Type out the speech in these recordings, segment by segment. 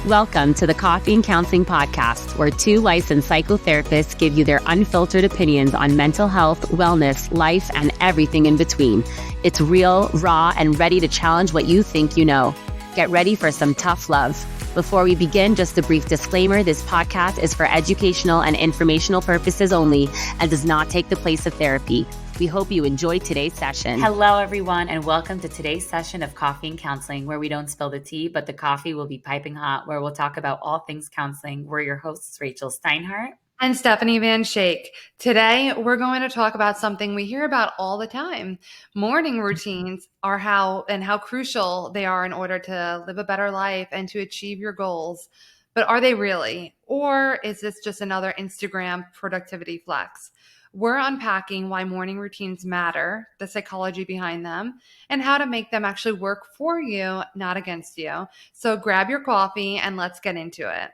Welcome to the Coffee and Counseling Podcast, where two licensed psychotherapists give you their unfiltered opinions on mental health, wellness, life, and everything in between. It's real, raw, and ready to challenge what you think you know. Get ready for some tough love. Before we begin, just a brief disclaimer, this podcast is for educational and informational purposes only and does not take the place of therapy. We hope you enjoy today's session. Hello, everyone, and welcome to today's session of Coffee and Counseling, where we don't spill the tea, but the coffee will be piping hot, where we'll talk about all things counseling. We're your hosts, Rachel Steinhardt and Stephanie Van Schaick. Today, we're going to talk about something we hear about all the time. Morning routines are how crucial they are in order to live a better life and to achieve your goals. But are they really? Or is this just another Instagram productivity flex? We're unpacking why morning routines matter, the psychology behind them, and how to make them actually work for you, not against you. So grab your coffee and let's get into it.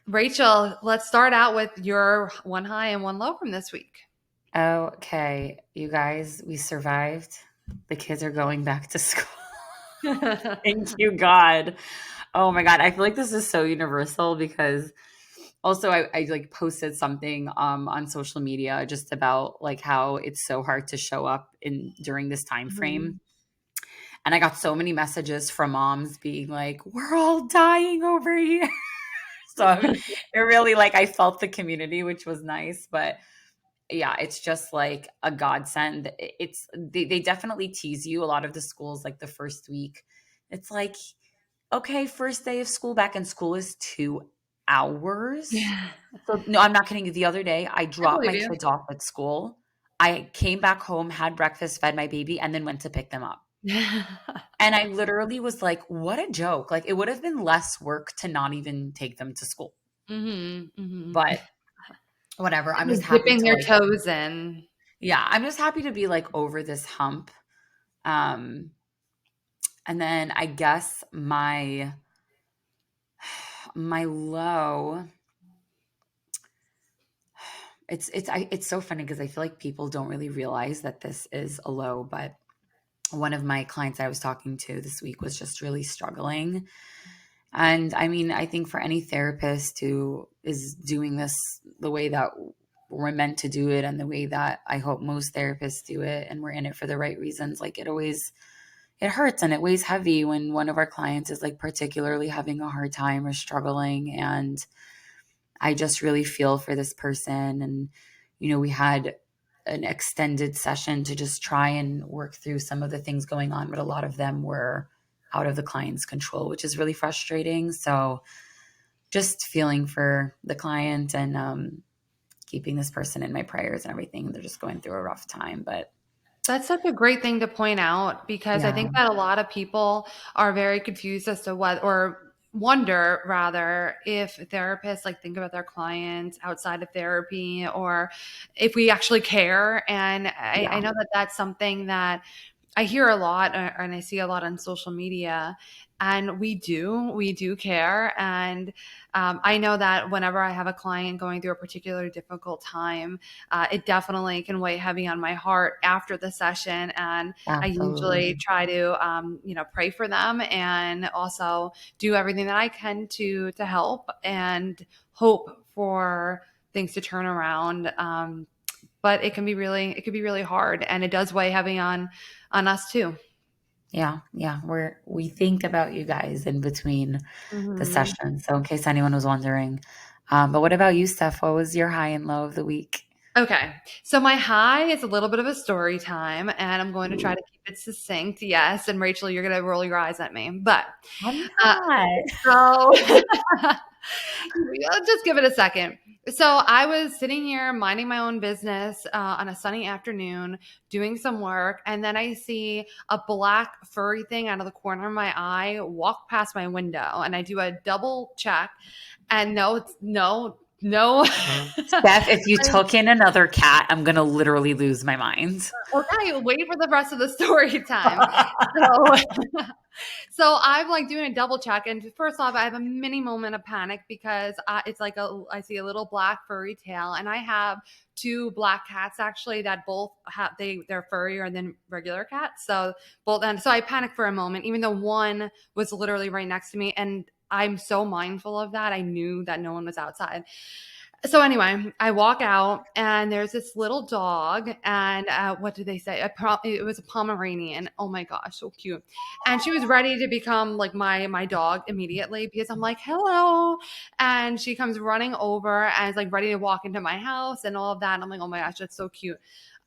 Rachel, let's start out with your one high and one low from this week. Okay, you guys, we survived. The kids are going back to school. Thank you, God. Oh my God, I feel like this is so universal because also I like posted something on social media just about like how it's so hard to show up during this time frame. Mm-hmm. And I got so many messages from moms being like, we're all dying over here. So it really I felt the community, which was nice. But yeah, it's just like a godsend. They definitely tease you. A lot of the schools, like the first week, it's like, okay, first day of school back in school is 2 hours. Yeah. So no, I'm not kidding. The other day, I dropped my kids off at school. I came back home, had breakfast, fed my baby, and then went to pick them up. And I literally was like, what a joke. Like, it would have been less work to not even take them to school. Mm-hmm, mm-hmm. But whatever. I'm just happy dipping their toes in. Yeah, I'm just happy to be over this hump. And then I guess my low, it's so funny because I feel like people don't really realize that this is a low, but one of my clients I was talking to this week was just really struggling. And I mean, I think for any therapist who is doing this the way that we're meant to do it and the way that I hope most therapists do it, and we're in it for the right reasons, it hurts and it weighs heavy when one of our clients is particularly having a hard time or struggling. And I just really feel for this person. And, we had an extended session to just try and work through some of the things going on, but a lot of them were out of the client's control, which is really frustrating. So just feeling for the client and keeping this person in my prayers and everything. They're just going through a rough time, but that's such a great thing to point out because I think that a lot of people are very confused as to wonder rather if therapists think about their clients outside of therapy or if we actually care. And I know that that's something that I hear a lot and I see a lot on social media, and we do care. And I know that whenever I have a client going through a particularly difficult time, it definitely can weigh heavy on my heart after the session. And absolutely. I usually try to, pray for them and also do everything that I can to help and hope for things to turn around. But it could be really hard, and it does weigh heavy on us too. Yeah. We think about you guys in between the session. So in case anyone was wondering, but what about you, Steph? What was your high and low of the week? Okay. So my high is a little bit of a story time, and I'm going to try to keep it succinct. Yes. And Rachel, you're going to roll your eyes at me, but I'm not. So just give it a second. So I was sitting here minding my own business on a sunny afternoon, doing some work, and then I see a black furry thing out of the corner of my eye walk past my window, and I do a double check, and no. Steph, if you took in another cat, I'm going to literally lose my mind. Okay, wait for the rest of the story time. So I'm doing a double check, and first off, I have a mini moment of panic because it's I see a little black furry tail, and I have 2 black cats actually that both have they're furrier than regular cats. So both, and so I panicked for a moment, even though one was literally right next to me, and I'm so mindful of that. I knew that no one was outside. So anyway, I walk out and there's this little dog, and what did they say? It was a Pomeranian. Oh my gosh, so cute. And she was ready to become like my dog immediately, because I'm like, hello. And she comes running over and is like ready to walk into my house and all of that. And I'm like, oh my gosh, that's so cute.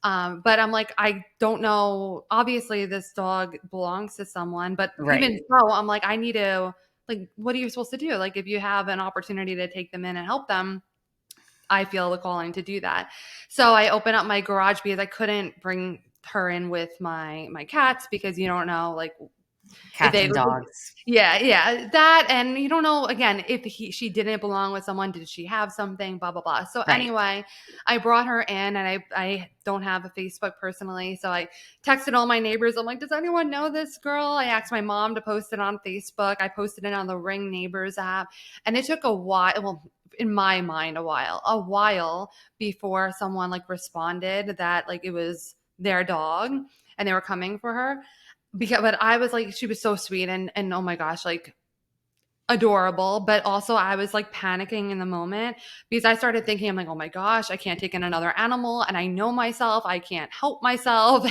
But I'm like, I don't know. Obviously, this dog belongs to someone, but even Right. so, I'm like, I need to, like, what are you supposed to do? Like, if you have an opportunity to take them in and help them, I feel the calling to do that. So I open up my garage because I couldn't bring her in with my cats, because you don't know, like, if Cats they, and dogs. yeah, that, and you don't know, again, if she didn't belong with someone, did she have something, blah blah blah. So Right. anyway, I brought her in, and I don't have a Facebook personally, so I texted all my neighbors. I'm like, does anyone know this girl? I asked my mom to post it on Facebook. I posted it on the Ring Neighbors app, and it took a while. Well, in my mind, a while before someone like responded that like it was their dog and they were coming for her. But I was like, she was so sweet, and oh my gosh, like, adorable. But also I was like panicking in the moment, because I started thinking, I'm like, oh my gosh, I can't take in another animal, and I know myself, I can't help myself.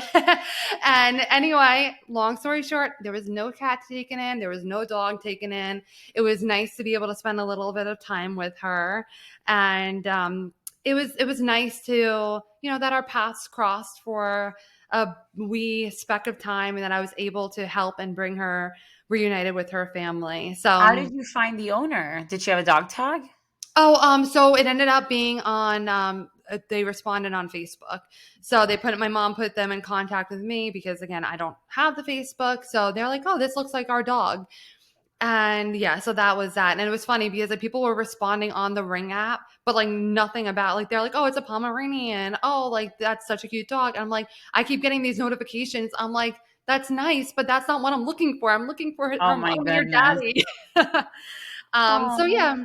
And anyway, long story short, there was no cat taken in, there was no dog taken in. It was nice to be able to spend a little bit of time with her, and it was nice to, that our paths crossed for a wee speck of time, and that I was able to help and bring her reunited with her family. How did you find the owner? Did she have a dog tag? So it ended up being on, they responded on Facebook. So my mom put them in contact with me, because again, I don't have the Facebook. So they're like, oh, this looks like our dog. And yeah, so that was that. And it was funny because like people were responding on the Ring app, but like nothing about, like, they're like, oh, it's a Pomeranian. Oh, like, that's such a cute dog. And I'm like, I keep getting these notifications. I'm like, that's nice, but that's not what I'm looking for. I'm looking for Oh her my mommy or goodness. daddy. So Oh, yeah,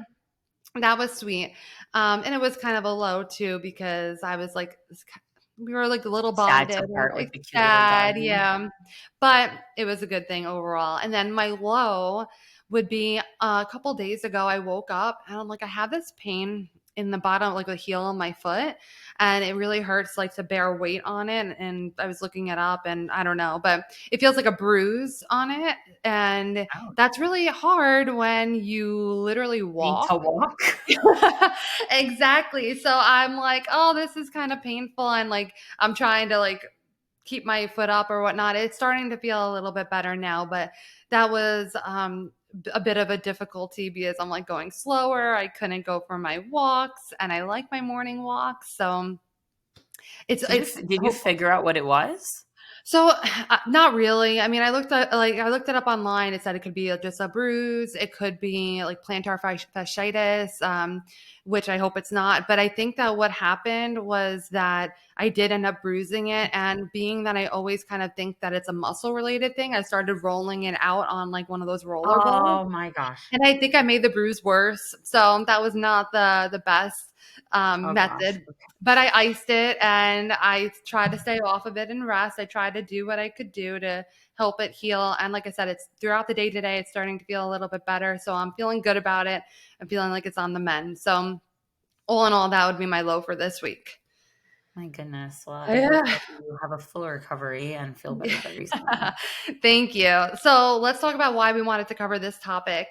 that was sweet. And it was kind of a low too, because I was like, we were like a little sad bonded to and part with like the cute little sad. doggy. Yeah. But it was a good thing overall. And then my low would be a couple days ago, I woke up and I'm like, I have this pain in the bottom, like the heel of my foot. And it really hurts, like, to bear weight on it. And I was looking it up, and I don't know, but it feels like a bruise on it. And Oh, that's really hard when you literally need walk. to walk? Exactly. So I'm like, oh, this is kind of painful. And like, I'm trying to like keep my foot up or whatnot. It's starting to feel a little bit better now, but that was a bit of a difficulty, because I'm like going slower. I couldn't go for my walks, and I like my morning walks. So it's Did you figure out what it was? so not really. I mean, I looked it up online. It said it could be just a bruise. It could be like plantar fasciitis, which I hope it's not. But I think that what happened was that I did end up bruising it, and being that I always kind of think that it's a muscle related thing, I started rolling it out on like one of those roller balls. Oh my gosh. And I think I made the bruise worse. So that was not the best Oh gosh. method. But I iced it, and I tried to stay off of it and rest. I tried to do what I could do to help it heal. And like I said, it's throughout the day today, it's starting to feel a little bit better. So I'm feeling good about it. I'm feeling like it's on the mend. So all in all, that would be my low for this week. My goodness. Well, I hope Yeah. that you have a full recovery and feel better very soon. Thank you. So let's talk about why we wanted to cover this topic.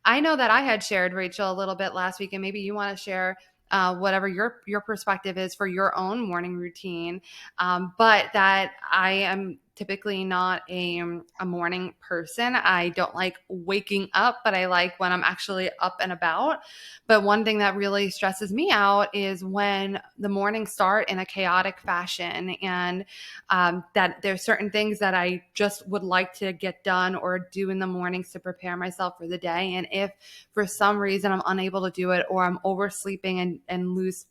I know that I had shared, Rachel, a little bit last week, and maybe you want to share whatever your perspective is for your own morning routine. But that I am typically not a morning person. I don't like waking up, but I like when I'm actually up and about. But one thing that really stresses me out is when the mornings start in a chaotic fashion, and that there's certain things that I just would like to get done or do in the mornings to prepare myself for the day. And if for some reason I'm unable to do it, or I'm oversleeping and lose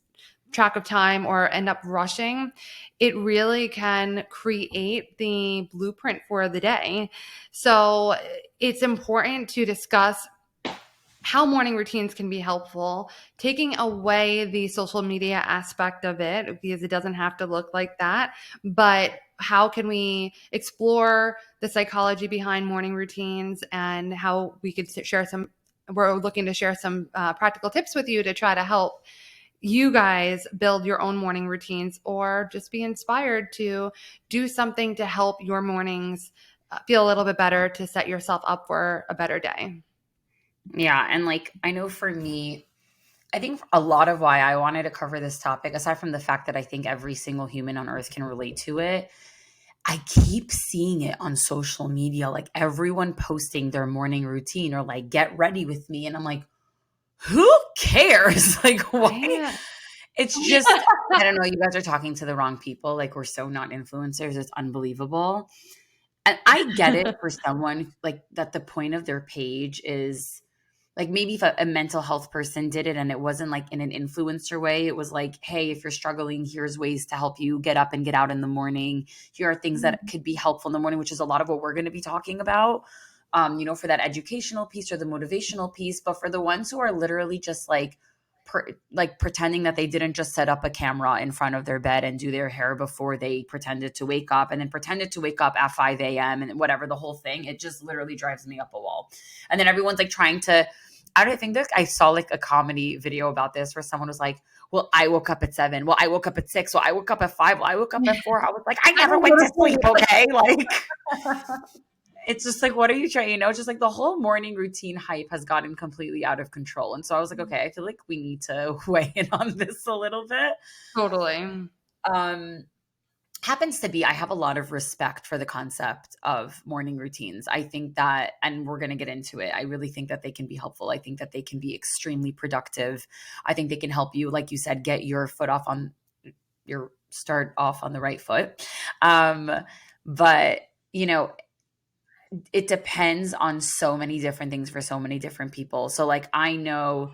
track of time or end up rushing, it really can create the blueprint for the day. So it's important to discuss how morning routines can be helpful, taking away the social media aspect of it, because it doesn't have to look like that. But how can we explore the psychology behind morning routines, and how we could share some we're looking to share some practical tips with you to try to help you guys build your own morning routines, or just be inspired to do something to help your mornings feel a little bit better, to set yourself up for a better day. Yeah. And like, I know for me, I think a lot of why I wanted to cover this topic, aside from the fact that I think every single human on earth can relate to it, I keep seeing it on social media, like everyone posting their morning routine or like, get ready with me. And I'm like, who cares? Like, why? Right? It's just, I don't know. You guys are talking to the wrong people. Like, we're so not influencers. It's unbelievable. And I get it for someone like that. The point of their page is like, maybe if a mental health person did it and it wasn't like in an influencer way, it was like, hey, if you're struggling, here's ways to help you get up and get out in the morning. Here are things that could be helpful in the morning, which is a lot of what we're going to be talking about, for that educational piece or the motivational piece. But for the ones who are literally just like, pretending that they didn't just set up a camera in front of their bed and do their hair before they pretended to wake up, and then pretended to wake up at 5 a.m. and whatever, the whole thing, it just literally drives me up a wall. And then everyone's like trying to, I don't think this, I saw like a comedy video about this where someone was like, well, I woke up at 7. Well, I woke up at 6. Well, I woke up at 5. Well, I woke up at 4. I was like, I never went to sleep. Okay. Like, it's just like, what are you trying? Just like the whole morning routine hype has gotten completely out of control. And so I was like, okay, I feel like we need to weigh in on this a little bit. Totally. Happens to be, I have a lot of respect for the concept of morning routines. I think that, and we're going to get into it, I really think that they can be helpful. I think that they can be extremely productive. I think they can help you, like you said, get your start off on the right foot. But it depends on so many different things for so many different people. So like, I know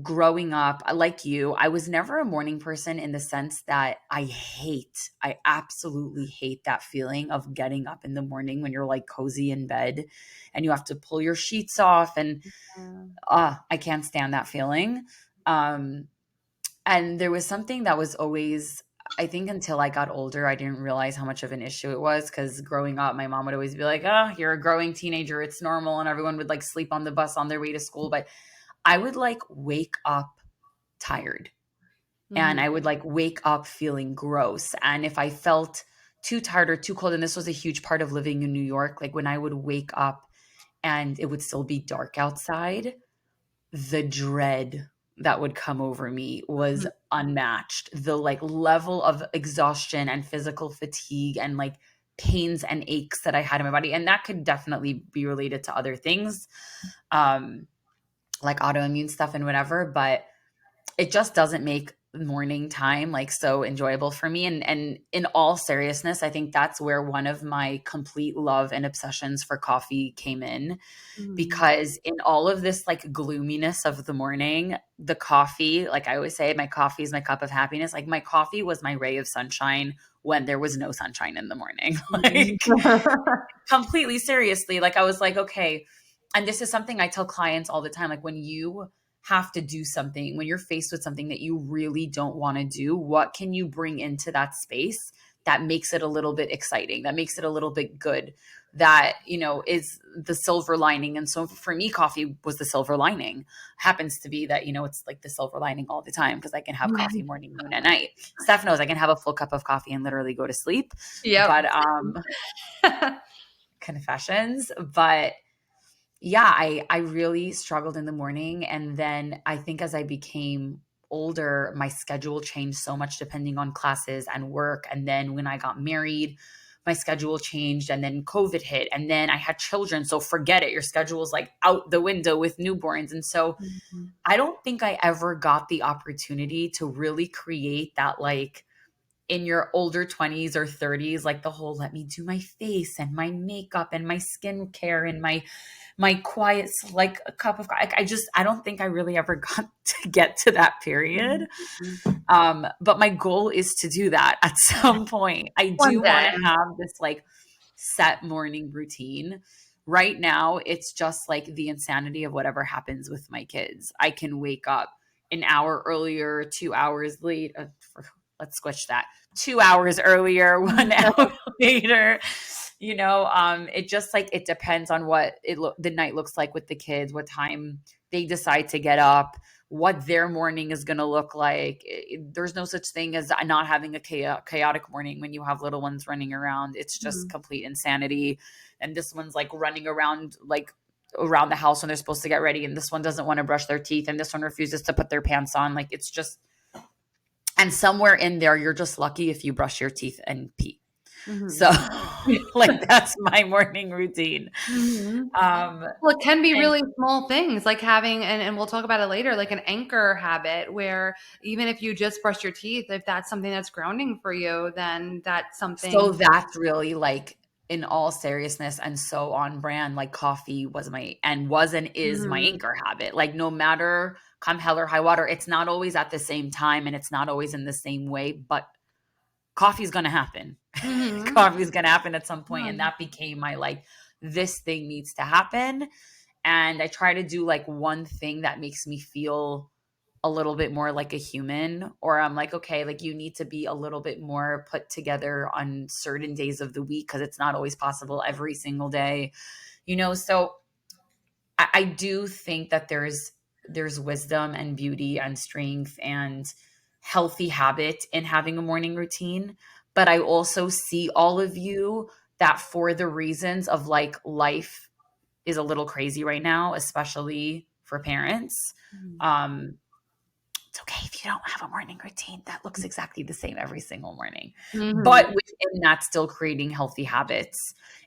growing up, like you, I was never a morning person in the sense that I absolutely hate that feeling of getting up in the morning when you're like cozy in bed and you have to pull your sheets off, and I can't stand that feeling. And there was something that was always, I think until I got older, I didn't realize how much of an issue it was, because growing up, my mom would always be like, oh, you're a growing teenager, it's normal. And everyone would like sleep on the bus on their way to school. But I would like wake up tired, and I would like wake up feeling gross. And if I felt too tired or too cold, and this was a huge part of living in New York, like when I would wake up and it would still be dark outside, the dread that would come over me was unmatched. The like level of exhaustion and physical fatigue and like pains and aches that I had in my body. And that could definitely be related to other things, like autoimmune stuff and whatever, but it just doesn't make morning time like so enjoyable for me. And in all seriousness, I think that's where one of my complete love and obsessions for coffee came in, because in all of this like gloominess of the morning, the coffee, like I always say, my coffee is my cup of happiness. Like my coffee was my ray of sunshine when there was no sunshine in the morning. Like completely seriously, like I was like, okay. And this is something I tell clients all the time. Like when you have to do something, when you're faced with something that you really don't want to do, what can you bring into that space that makes it a little bit exciting, that makes it a little bit good, that, is the silver lining? And so for me, coffee was the silver lining. Happens to be that, it's like the silver lining all the time, because I can have coffee morning, noon, and night. Steph knows I can have a full cup of coffee and literally go to sleep. Yep. But confessions. But yeah, I really struggled in the morning. And then I think as I became older, my schedule changed so much depending on classes and work. And then when I got married, my schedule changed, and then COVID hit, and then I had children. So forget it. Your schedule is like out the window with newborns. And so I don't think I ever got the opportunity to really create that, like in your older 20s or 30s, like the whole, let me do my face and my makeup and my skincare and my quiet, like a cup of coffee. I don't think I really ever got to get to that period. But my goal is to do that at some point. I do want to have this like set morning routine. Right now, it's just like the insanity of whatever happens with my kids. I can wake up an hour earlier, 2 hours late. Let's switch that. 2 hours earlier, 1 hour later. It just like, it depends on what the night looks like with the kids, what time they decide to get up, what their morning is going to look like. There's no such thing as not having a chaotic morning when you have little ones running around. It's just complete insanity. And this one's like running around, like around the house when they're supposed to get ready. And this one doesn't want to brush their teeth. And this one refuses to put their pants on. Like, it's just, and somewhere in there, you're just lucky if you brush your teeth and pee. So like, that's my morning routine. Well, it can be really small things like having, and we'll talk about it later, like an anchor habit where even if you just brush your teeth, if that's something that's grounding for you, then that's something. So that's really like, in all seriousness and so on brand, like coffee was and is my anchor habit. Like, no matter come hell or high water, it's not always at the same time and it's not always in the same way, but coffee's going to happen. Coffee's going to happen at some point. And that became my, like, this thing needs to happen. And I try to do like one thing that makes me feel a little bit more like a human, or I'm like, okay, like, you need to be a little bit more put together on certain days of the week, because it's not always possible every single day, So I do think that there's wisdom and beauty and strength and healthy habit in having a morning routine. But I also see all of you that, for the reasons of like, life is a little crazy right now, especially for parents. It's okay if you don't have a morning routine that looks exactly the same every single morning, but within that, still creating healthy habits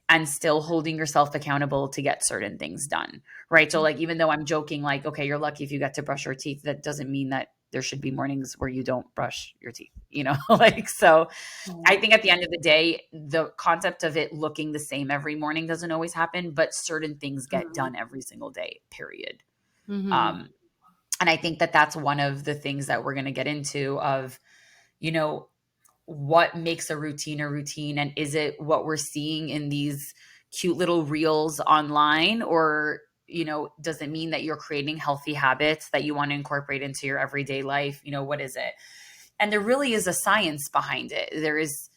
and still holding yourself accountable to get certain things done. Right. So like, even though I'm joking, like, okay, you're lucky if you get to brush your teeth, that doesn't mean that there should be mornings where you don't brush your teeth, like, so I think at the end of the day, the concept of it looking the same every morning doesn't always happen, but certain things get done every single day, period. And I think that that's one of the things that we're going to get into of, what makes a routine, and is it what we're seeing in these cute little reels online, or, does it mean that you're creating healthy habits that you want to incorporate into your everyday life? What is it? And there really is a science behind it. There is,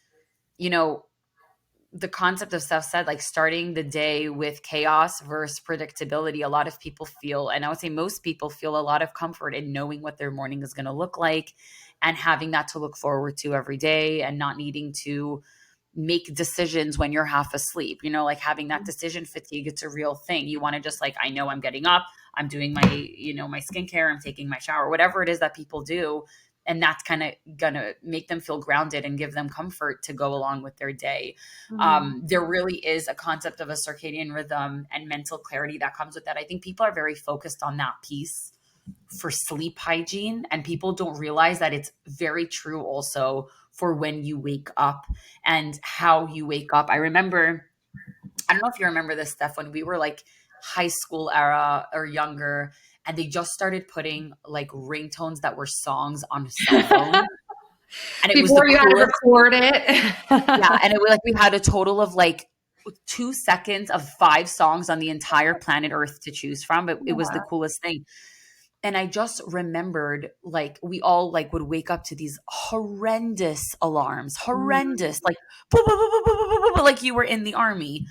the concept of Steph said, like, starting the day with chaos versus predictability. A lot of people feel, and I would say most people feel, a lot of comfort in knowing what their morning is going to look like and having that to look forward to every day, and not needing to make decisions when you're half asleep, like having that decision fatigue. It's a real thing. You want to just like, I know I'm getting up, I'm doing my, my skincare, I'm taking my shower, whatever it is that people do. And that's kind of going to make them feel grounded and give them comfort to go along with their day. There really is a concept of a circadian rhythm and mental clarity that comes with that. I think people are very focused on that piece for sleep hygiene, and people don't realize that it's very true also for when you wake up and how you wake up. I don't know if you remember this, Steph, when we were like high school era or younger, and they just started putting like ringtones that were songs on cell phones. And it before was you had to record it. Yeah. And it was like, we had a total of like 2 seconds of 5 songs on the entire planet Earth to choose from. But it was the coolest thing. And I just remembered, like, we all like would wake up to these horrendous alarms, like, like you were in the army.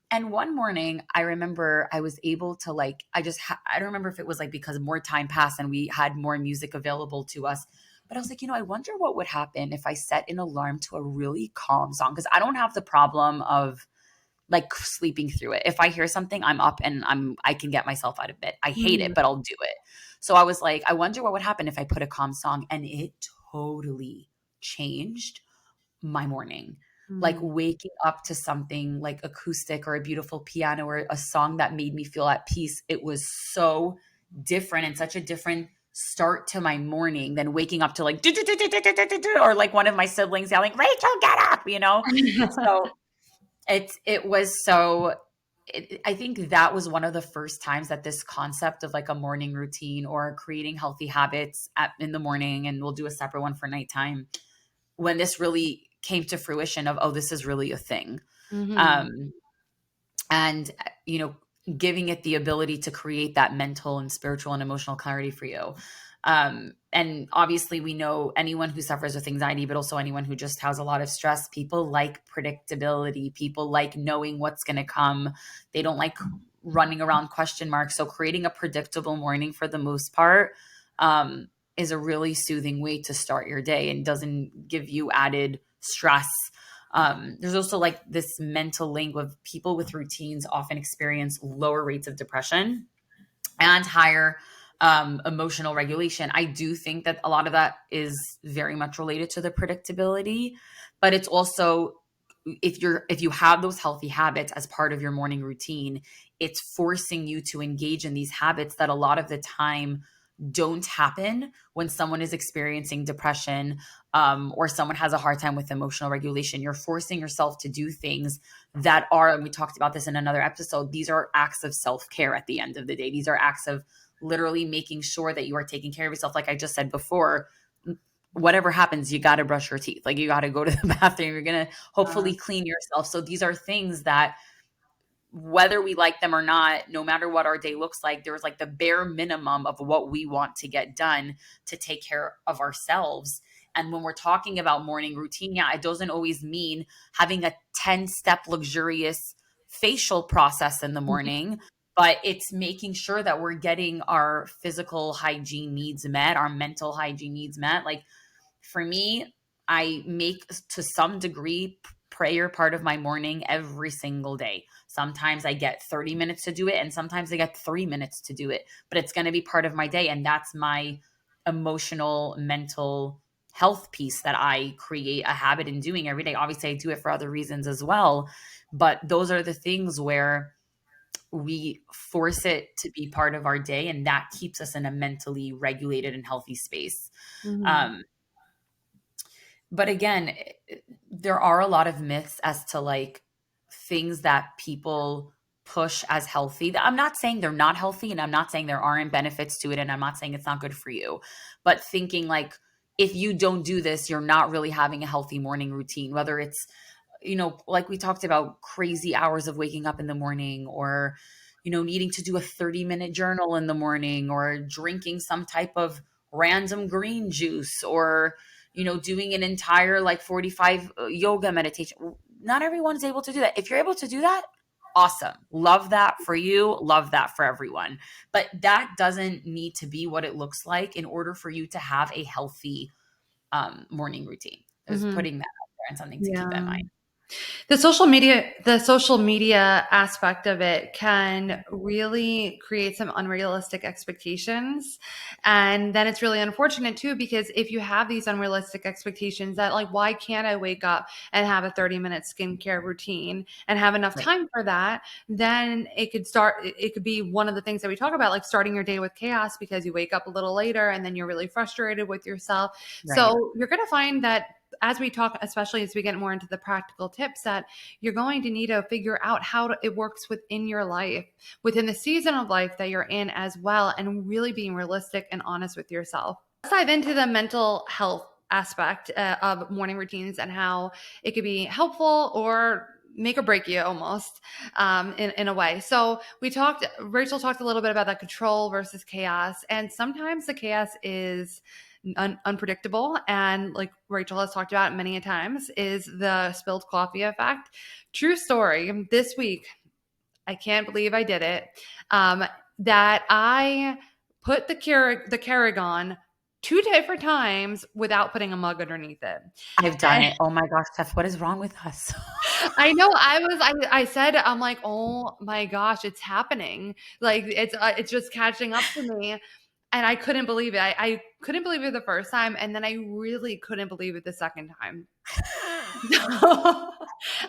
And one morning, I remember I was able to like, I don't remember if it was like because more time passed and we had more music available to us. But I was like, I wonder what would happen if I set an alarm to a really calm song. Because I don't have the problem of like sleeping through it. If I hear something, I'm up and I can get myself out of bed. I hate it, but I'll do it. So I was like, I wonder what would happen if I put a calm song, and it totally changed my morning. Like waking up to something like acoustic or a beautiful piano or a song that made me feel at peace. It was so different and such a different start to my morning than waking up to like, or like one of my siblings yelling, Rachel, get up, So I think that was one of the first times that this concept of like a morning routine or creating healthy habits in the morning, and we'll do a separate one for nighttime, when this really came to fruition of, oh, this is really a thing. And, giving it the ability to create that mental and spiritual and emotional clarity for you. And obviously we know anyone who suffers with anxiety, but also anyone who just has a lot of stress, people like predictability. People like knowing what's going to come. They don't like running around question marks. So creating a predictable morning for the most part, is a really soothing way to start your day and doesn't give you added stress. There's also like this mental link of people with routines often experience lower rates of depression and higher emotional regulation. I do think that a lot of that is very much related to the predictability, but it's also, if you have those healthy habits as part of your morning routine, it's forcing you to engage in these habits that a lot of the time don't happen when someone is experiencing depression, or someone has a hard time with emotional regulation. You're forcing yourself to do things that are, and we talked about this in another episode, these are acts of self-care at the end of the day. These are acts of literally making sure that you are taking care of yourself. Like I just said before, whatever happens, you got to brush your teeth. Like you got to go to the bathroom. You're going to hopefully clean yourself. So these are things that, whether we like them or not, no matter what our day looks like, there's like the bare minimum of what we want to get done to take care of ourselves. And when we're talking about morning routine, yeah, it doesn't always mean having a 10-step luxurious facial process in the morning, but it's making sure that we're getting our physical hygiene needs met, our mental hygiene needs met. Like for me, I make to some degree prayer part of my morning every single day. Sometimes I get 30 minutes to do it, and sometimes I get 3 minutes to do it, but it's going to be part of my day. And that's my emotional, mental health piece that I create a habit in doing every day. Obviously, I do it for other reasons as well, but those are the things where we force it to be part of our day, and that keeps us in a mentally regulated and healthy space. Mm-hmm. Um, but again, there are a lot of myths as to like things that people push as healthy. I'm not saying they're not healthy, and I'm not saying there aren't benefits to it, and I'm not saying it's not good for you, but thinking like if you don't do this, you're not really having a healthy morning routine, whether it's, like we talked about, crazy hours of waking up in the morning, or, needing to do a 30-minute journal in the morning, or drinking some type of random green juice, or, doing an entire like 45 yoga meditation. Not everyone's able to do that. If you're able to do that, awesome. Love that for you. Love that for everyone. But that doesn't need to be what it looks like in order for you to have a healthy morning routine. Is Mm-hmm. putting that out there and something to keep in Yeah. mind. The social media aspect of it can really create some unrealistic expectations. And then it's really unfortunate too, because if you have these unrealistic expectations that like, why can't I wake up and have a 30-minute skincare routine and have enough Right. time for that? Then it could be one of the things that we talk about, like starting your day with chaos because you wake up a little later and then you're really frustrated with yourself. Right. So you're going to find that as we talk, especially as we get more into the practical tips, that you're going to need to figure out how it works within your life, within the season of life that you're in as well, and really being realistic and honest with yourself. Let's dive into the mental health aspect of morning routines and how it could be helpful or make or break you almost, in a way. So Rachel talked a little bit about that control versus chaos. And sometimes the chaos is unpredictable. And like Rachel has talked about many a times, is the spilled coffee effect. True story. This week, I can't believe I did it. That I put the Keurig on 2 different times without putting a mug underneath it. I've done it. Oh my gosh, Steph, what is wrong with us? I know. I said, I'm like, oh my gosh, it's happening. Like it's just catching up to me. And I couldn't believe it. I couldn't believe it the first time. And then I really couldn't believe it the second time.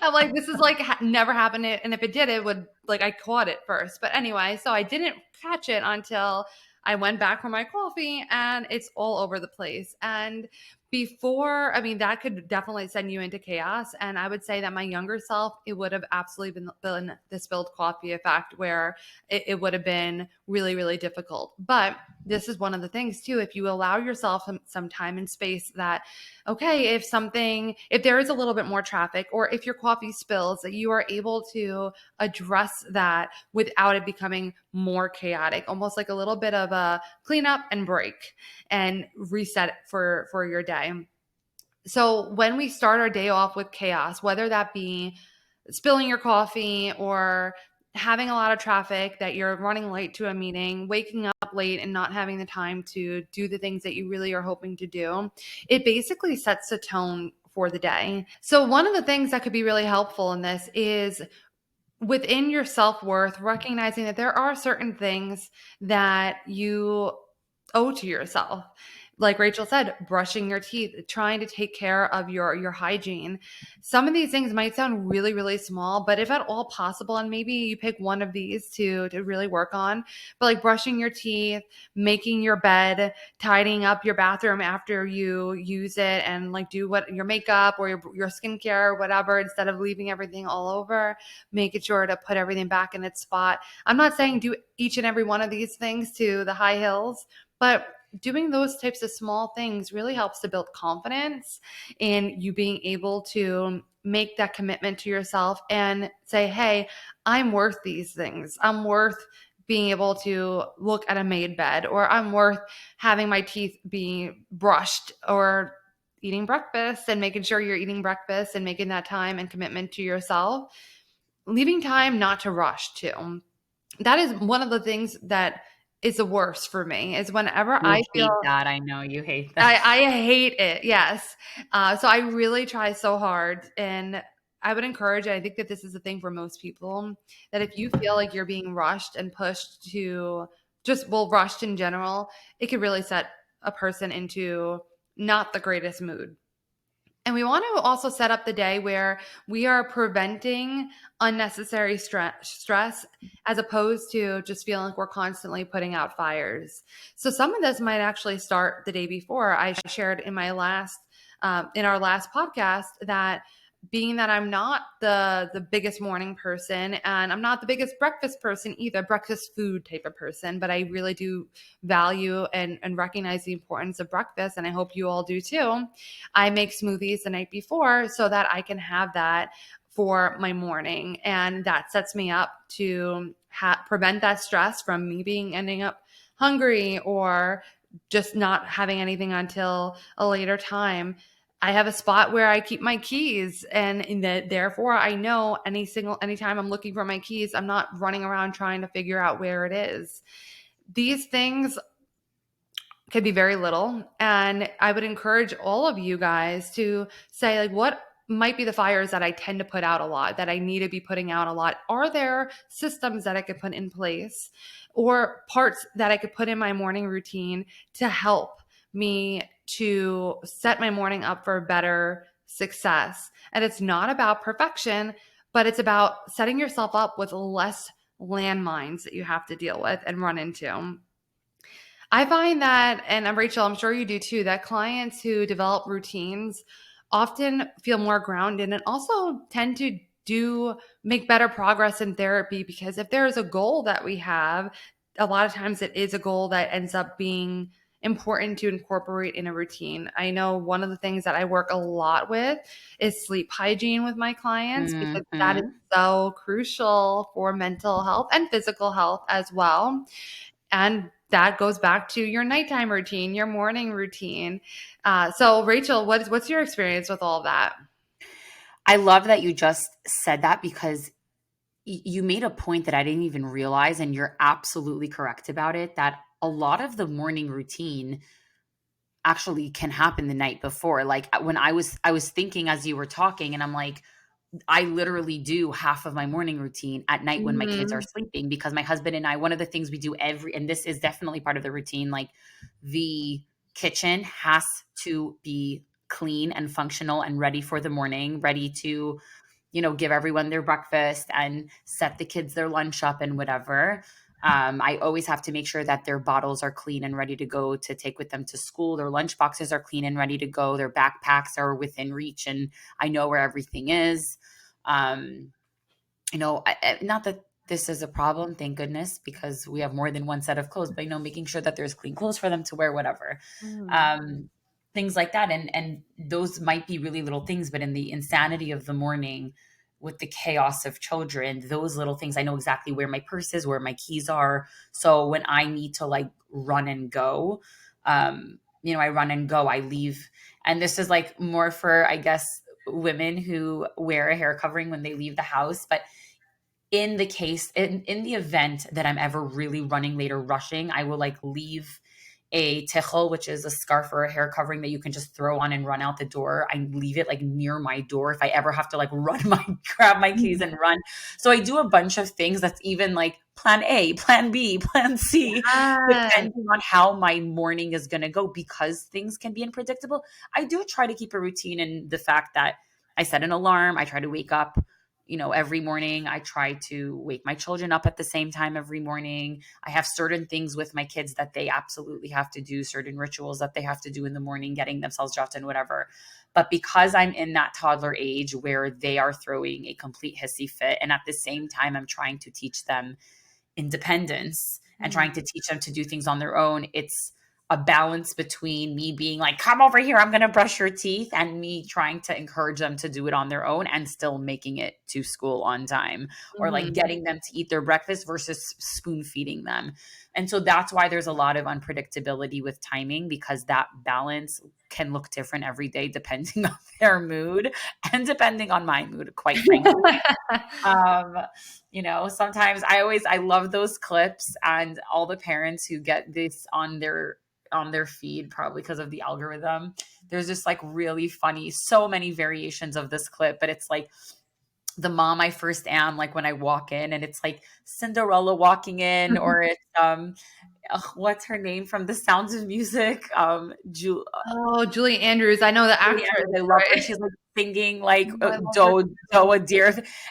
I'm like, this is like never happened. And if it did, it would like, I caught it first. But anyway, so I didn't catch it until I went back for my coffee and it's all over the place. And before, I mean, that could definitely send you into chaos. And I would say that my younger self, it would have absolutely been the spilled coffee effect, where it would have been really, really difficult. But this is one of the things too, if you allow yourself some time and space, that, okay, if there is a little bit more traffic, or if your coffee spills, that you are able to address that without it becoming more chaotic, almost like a little bit of a clean up and break and reset for your day. So when we start our day off with chaos, whether that be spilling your coffee, or having a lot of traffic, that you're running late to a meeting, waking up late and not having the time to do the things that you really are hoping to do, it basically sets the tone for the day. So one of the things that could be really helpful in this is, within your self-worth, recognizing that there are certain things that you owe to yourself. Like Rachel said, brushing your teeth, trying to take care of your hygiene. Some of these things might sound really, really small, but if at all possible, and maybe you pick one of these to really work on, but like brushing your teeth, making your bed, tidying up your bathroom after you use it, and like do what your makeup or your skincare or whatever, instead of leaving everything all over, making sure to put everything back in its spot. I'm not saying do each and every one of these things to the high hills, but doing those types of small things really helps to build confidence in you being able to make that commitment to yourself and say, hey, I'm worth these things. I'm worth being able to look at a made bed, or I'm worth having my teeth be brushed, or eating breakfast and making sure you're eating breakfast and making that time and commitment to yourself. Leaving time not to rush too. That is one of the things that is the worst for me, is whenever You I feel, hate that. I know you hate that. I hate it. Yes. So I really try so hard, and I would encourage, I think that this is the thing for most people, that if you feel like you're being rushed and pushed to rushed in general, it could really set a person into not the greatest mood. And we want to also set up the day where we are preventing unnecessary stress, as opposed to just feeling like we're constantly putting out fires. So some of this might actually start the day before. I shared in our last podcast, that being that I'm not the biggest morning person, and I'm not the biggest breakfast person either, breakfast food type of person, but I really do value and recognize the importance of breakfast, and I hope you all do too. I make smoothies the night before so that I can have that for my morning, and that sets me up to prevent that stress from me ending up hungry, or just not having anything until a later time. I have a spot where I keep my keys, and therefore I know anytime I'm looking for my keys, I'm not running around trying to figure out where it is. These things could be very little, and I would encourage all of you guys to say, like, what might be the fires that I tend to put out a lot, that I need to be putting out a lot? Are there systems that I could put in place, or parts that I could put in my morning routine to help me to set my morning up for better success? And it's not about perfection, but it's about setting yourself up with less landmines that you have to deal with and run into. I find that, and Rachel, I'm sure you do too, that clients who develop routines often feel more grounded, and also tend to make better progress in therapy, because if there is a goal that we have, a lot of times it is a goal that ends up being important to incorporate in a routine. I know one of the things that I work a lot with is sleep hygiene with my clients, because that is Mhm. so crucial for mental health and physical health as well. And that goes back to your nighttime routine, your morning routine. So Rachel, what's your experience with all of that? I love that you just said that, because you made a point that I didn't even realize, and you're absolutely correct about it, that a lot of the morning routine actually can happen the night before. Like when I was thinking as you were talking, and I'm like, I literally do half of my morning routine at night when my kids are Mhm. sleeping, because my husband and I, one of the things we do and this is definitely part of the routine, like the kitchen has to be clean and functional and ready for the morning, ready to, give everyone their breakfast and set the kids their lunch up and whatever. I always have to make sure that their bottles are clean and ready to go to take with them to school. Their lunch boxes are clean and ready to go. Their backpacks are within reach and I know where everything is. Um, not that this is a problem, thank goodness, because we have more than one set of clothes, but making sure that there's clean clothes for them to wear, whatever. Mm. Um, things like that. And those might be really little things, but in the insanity of the morning with the chaos of children, those little things, I know exactly where my purse is, where my keys are. So when I need to like run and go, I run and go, I leave. And this is like more for, I guess, women who wear a hair covering when they leave the house. But in the event that I'm ever really running late or rushing, I will like leave a tichel, which is a scarf or a hair covering that you can just throw on and run out the door. I leave it like near my door if I ever have to like grab my keys and run. So I do a bunch of things that's even like plan A, plan B, plan C, Yes. depending on how my morning is going to go because things can be unpredictable. I do try to keep a routine in the fact that I set an alarm. I try to wake up, every morning. I try to wake my children up at the same time every morning. I have certain things with my kids that they absolutely have to do, certain rituals that they have to do in the morning, getting themselves dressed and whatever. But because I'm in that toddler age where they are throwing a complete hissy fit, and at the same time, I'm trying to teach them independence and Mm. trying to teach them to do things on their own, it's a balance between me being like, come over here, I'm going to brush your teeth, and me trying to encourage them to do it on their own and still making it to school on time, or like Mhm. getting them to eat their breakfast versus spoon feeding them. And so that's why there's a lot of unpredictability with timing, because that balance can look different every day depending on their mood and depending on my mood, quite frankly. um Sometimes I love those clips and all the parents who get this on their feed, probably because of the algorithm. There's just like really funny, so many variations of this clip, but it's like the mom I first am, like when I walk in, and it's like Cinderella walking in, or it's what's her name from The Sounds of Music, Oh, Julie Andrews. I know the Julie actress, Andrews, I love her. right? She's like singing like Oh, I love her "Do a Dear,"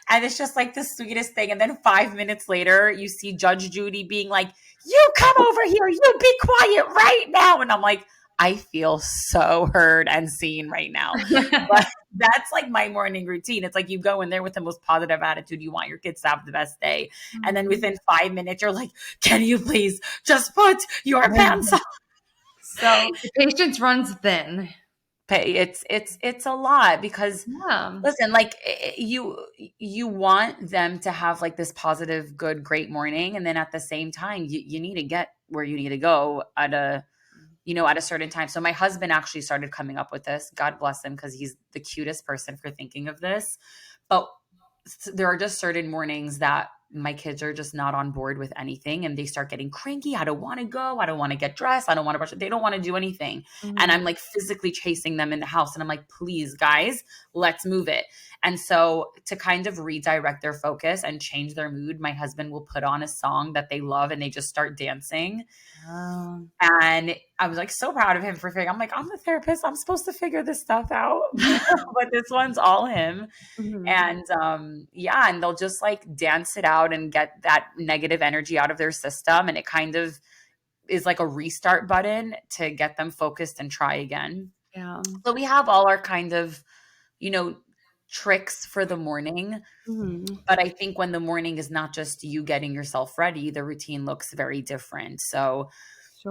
and it's just like the sweetest thing. And then 5 minutes later, you see Judge Judy being like, "You come over here. You be quiet right now." And I'm like, I feel so heard and seen right now. too. But that's like my morning routine. It's like you go in there with the most positive attitude. You want your kids to have the best day, and then Mhm. within 5 minutes, you're like, "Can you please just put your pants on?" So The patience runs thin. it's a lot because Yeah. listen, like you want them to have like this positive, good, great morning, and then at the same time, you need to get where you need to go at a certain time. So my husband actually started coming up with this. God bless him, because he's the cutest person for thinking of this. But there are just certain mornings that my kids are just not on board with anything, and they start getting cranky. I don't want to go. I don't want to get dressed. I don't want to brush. They don't want to do anything. And I'm Mhm. like physically chasing them in the house. And I'm like, please, guys, let's move it. And so to kind of redirect their focus and change their mood, my husband will put on a song that they love and they just start dancing. Oh. And I was like so proud of him for figuring. I'm like, I'm the therapist. I'm supposed to figure this stuff out. But this one's all him. Mhm. And yeah, and they'll just like dance it out and get that negative energy out of their system. And it kind of is like a restart button to get them focused and try again. Yeah. So we have all our kind of, you know, tricks for the morning. Mhm. But I think when the morning is not just you getting yourself ready, the routine looks very different. So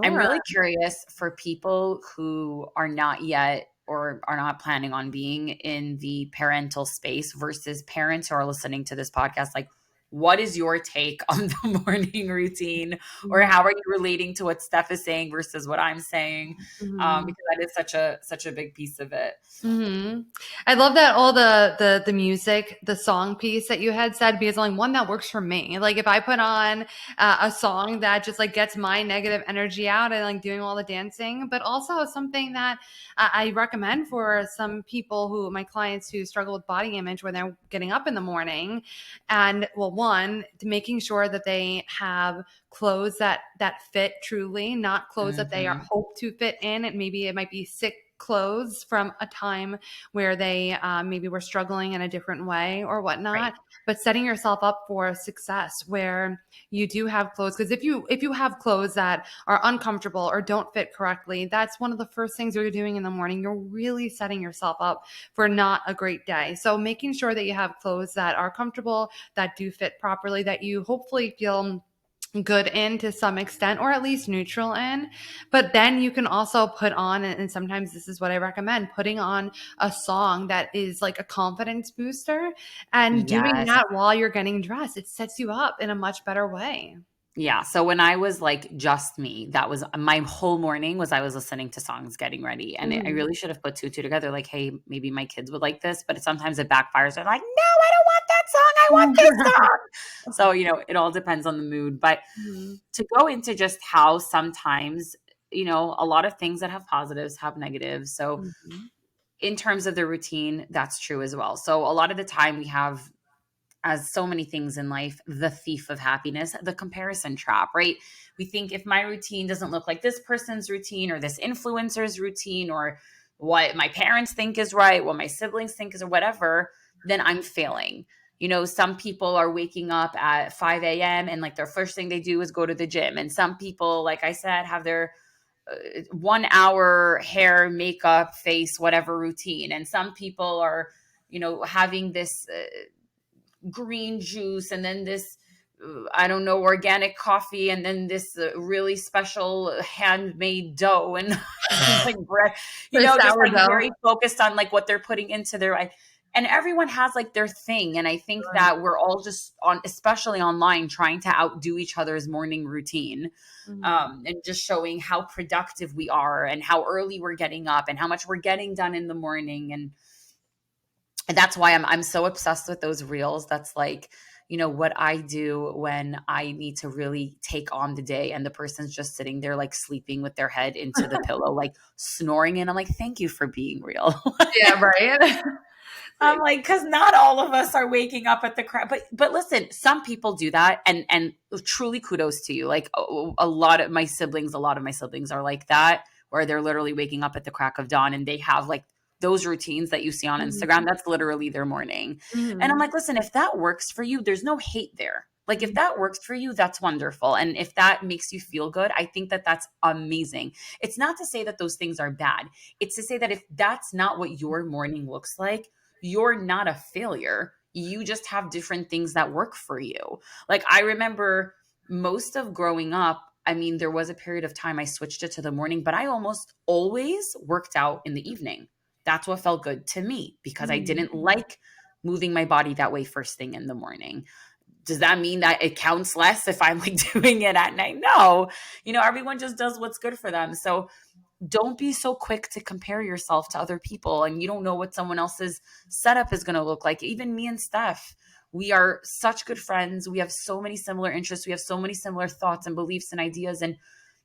I'm Sure. really curious for people who are not yet or are not planning on being in the parental space versus parents who are listening to this podcast. Like, what is your take on the morning routine, or Mhm. how are you relating to what Steph is saying versus what I'm saying? Mhm. Because that is such a big piece of it. Mhm. I love that all the music, the song piece that you had said, because only one that works for me. Like if I put on a song that just like gets my negative energy out, I like doing all the dancing, but also something that I recommend for some people who my clients who struggle with body image when they're getting up in the morning, and well, one, making sure that they have clothes that fit truly, not clothes that they are Hmm. hope to fit in. And maybe it might be sick clothes from a time where they maybe were struggling in a different way or Right. whatnot, but setting yourself up for success where you do have clothes. Because if you have clothes that are uncomfortable or don't fit correctly, that's one of the first things you're doing in the morning. You're really setting yourself up for not a great day. So making sure that you have clothes that are comfortable, that do fit properly, that you hopefully feel good in to some extent, or at least neutral in. But then you can also put on, and sometimes this is what I recommend, putting on a song that is like a confidence booster, and doing Yes. that while you're getting dressed. It sets you up in a much better way. Yeah. So when I was like just me, that was my whole morning was I was listening to songs getting ready. And I Mhm. really should have put two together. Like, hey, maybe my kids would like this, but sometimes it backfires. They're like, no, I don't want that song. I want this song. So, it all depends on the mood. But Mhm. to go into just how sometimes, a lot of things that have positives have negatives. So Mhm. in terms of the routine, that's true as well. So a lot of the time we have, as so many things in life, the thief of happiness, the comparison trap, right? We think if my routine doesn't look like this person's routine or this influencer's routine or what my parents think is right, what my siblings think is or whatever, then I'm failing. Some people are waking up at 5 a.m. and like their first thing they do is go to the gym. And some people, like I said, have their 1 hour hair, makeup, face, whatever routine. And some people are, having this green juice and then this I don't know, organic coffee, and then this really special handmade dough and like bread, The just like sourdough. very focused on like what they're putting into their life. And everyone has like their thing. And I think that we're all just on, especially online, trying to outdo each other's morning routine, Mhm. and just showing how productive we are and how early we're getting up and how much we're getting done in the morning. And that's why I'm so obsessed with those reels. That's like, what I do when I need to really take on the day and the person's just sitting there like sleeping with their head into the pillow, like snoring. And I'm like, thank you for being real. Yeah, right. I'm like, because not all of us are waking up at the crack. But listen, some people do that, and truly kudos to you. Like a lot of my siblings are like that, where they're literally waking up at the crack of dawn, and they have like those routines that you see on Instagram. Mhm. That's literally their morning. And I'm Mhm. like, listen, if that works for you, there's no hate there. Like if Mhm. that works for you, that's wonderful. And if that makes you feel good, I think that that's amazing. It's not to say that those things are bad. It's to say that if that's not what your morning looks like, you're not a failure. You just have different things that work for you. Like I remember most of growing up, I mean, there was a period of time I switched it to the morning, but I almost always worked out in the evening. That's what felt good to me because I Mhm. didn't like moving my body that way first thing in the morning. Does that mean that it counts less if I'm like doing it at night? No. Everyone just does what's good for them. So don't be so quick to compare yourself to other people, and you don't know what someone else's setup is going to look like. Even me and Steph, we are such good friends. We have so many similar interests. We have so many similar thoughts and beliefs and ideas, and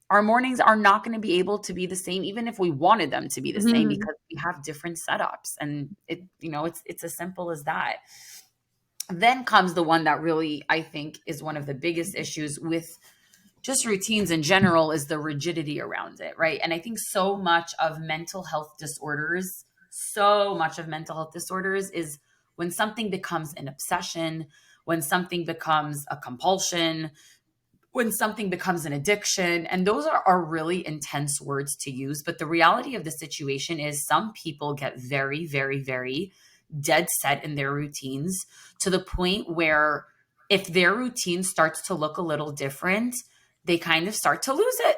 our mornings are not going to be able to be the same even if we wanted them to be the same, Mhm. because we have different setups. And it's as simple as that. Then comes the one that really I think is one of the biggest issues with just routines in general, is the rigidity around it, right? And I think so much of mental health disorders is when something becomes an obsession, when something becomes a compulsion, when something becomes an addiction. And those are really intense words to use. But the reality of the situation is some people get very, very, very dead set in their routines, to the point where if their routine starts to look a little different, they kind of start to lose it.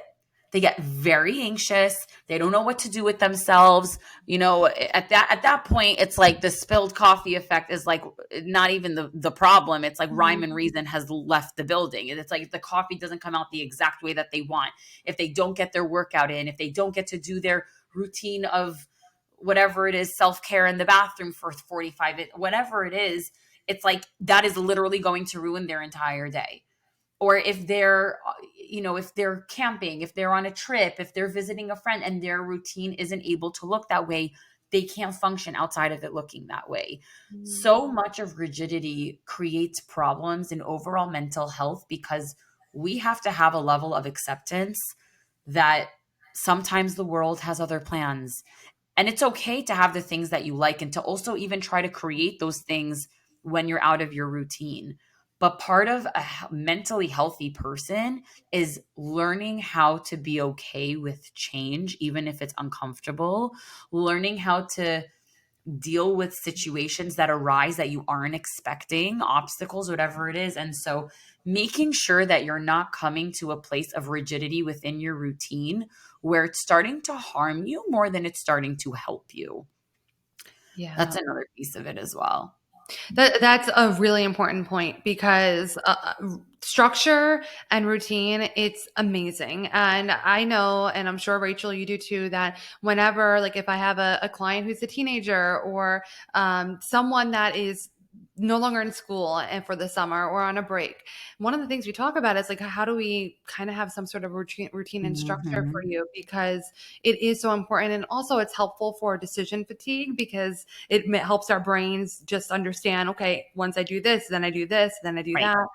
They get very anxious. They don't know what to do with themselves. At that point, it's like the spilled coffee effect is like not even the problem. It's like rhyme Mhm. and reason has left the building. And it's like if the coffee doesn't come out the exact way that they want, if they don't get their workout in, if they don't get to do their routine of whatever it is, self-care in the bathroom for 45 whatever it is, it's like that is literally going to ruin their entire day. Or if they're camping, if they're on a trip, if they're visiting a friend and their routine isn't able to look that way, they can't function outside of it looking that way. Mhm. So much of rigidity creates problems in overall mental health because we have to have a level of acceptance that sometimes the world has other plans. And it's okay to have the things that you like and to also even try to create those things when you're out of your routine. But part of a mentally healthy person is learning how to be okay with change, even if it's uncomfortable, learning how to deal with situations that arise that you aren't expecting, obstacles, whatever it is. And so making sure that you're not coming to a place of rigidity within your routine where it's starting to harm you more than it's starting to help you. Yeah. That's another piece of it as well. That's a really important point because structure and routine, it's amazing. And I know, and I'm sure Rachel, you do too, that whenever, like if I have a client who's a teenager or someone that is no longer in school and for the summer or on a break, one of the things we talk about is like, how do we kind of have some sort of routine and structure for Mhm. you? Because it is so important. And also it's helpful for decision fatigue because it helps our brains just understand, okay, once I do this, then I do this, then I do Right. that.